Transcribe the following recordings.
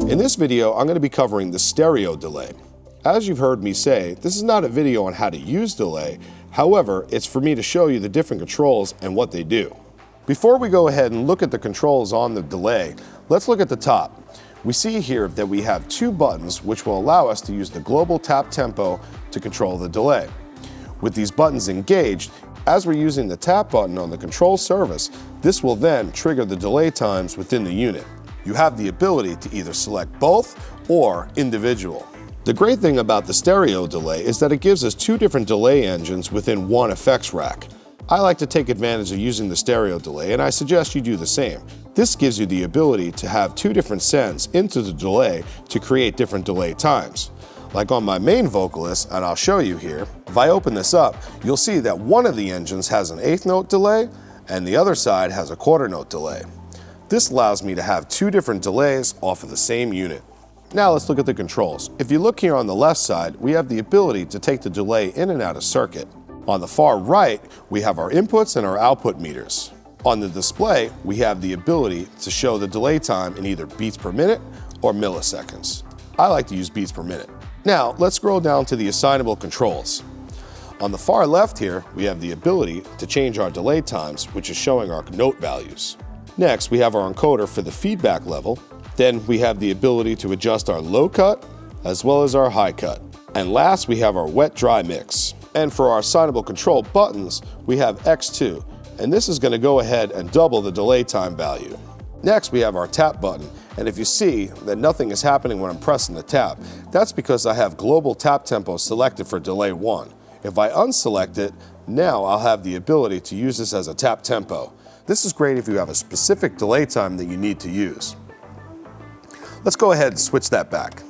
In this video, I'm going to be covering the stereo delay. As you've heard me say, this is not a video on how to use delay. However, it's for me to show you the different controls and what they do. Before we go ahead and look at the controls on the delay, let's look at the top. We see here that we have two buttons which will allow us to use the global tap tempo to control the delay. With these buttons engaged, as we're using the tap button on the control surface, this will then trigger the delay times within the unit. You have the ability to either select both or individual. The great thing about the stereo delay is that it gives us two different delay engines within one effects rack. I like to take advantage of using the stereo delay, and I suggest you do the same. This gives you the ability to have two different sends into the delay to create different delay times. Like on my main vocalist, and I'll show you here, if I open this up, you'll see that one of the engines has an eighth note delay and the other side has a quarter note delay. This allows me to have two different delays off of the same unit. Now let's look at the controls. If you look here on the left side, we have the ability to take the delay in and out of circuit. On the far right, we have our inputs and our output meters. On the display, we have the ability to show the delay time in either beats per minute or milliseconds. I like to use beats per minute. Now let's scroll down to the assignable controls. On the far left here, we have the ability to change our delay times, which is showing our note values. Next, we have our encoder for the feedback level. Then we have the ability to adjust our low cut as well as our high cut. And last, we have our wet-dry mix. And for our assignable control buttons, we have X2, and this is going to go ahead and double the delay time value. Next, we have our tap button, and if you see that nothing is happening when I'm pressing the tap, that's because I have global tap tempo selected for delay 1. If I unselect it, now I'll have the ability to use this as a tap tempo. This is great if you have a specific delay time that you need to use. Let's go ahead and switch that back.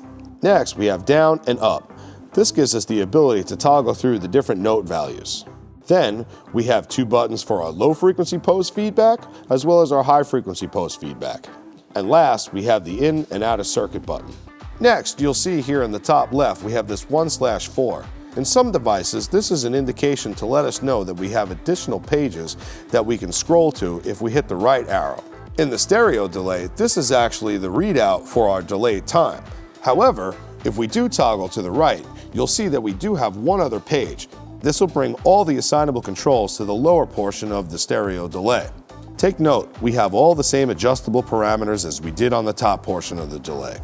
Next, we have down and up. This gives us the ability to toggle through the different note values. Then, we have two buttons for our low frequency post feedback, as well as our high frequency post feedback. And last, we have the in and out of circuit button. Next, you'll see here in the top left, we have this 1/4. In some devices, this is an indication to let us know that we have additional pages that we can scroll to if we hit the right arrow. In the stereo delay, this is actually the readout for our delay time. However, if we do toggle to the right, you'll see that we do have one other page. This will bring all the assignable controls to the lower portion of the stereo delay. Take note, we have all the same adjustable parameters as we did on the top portion of the delay.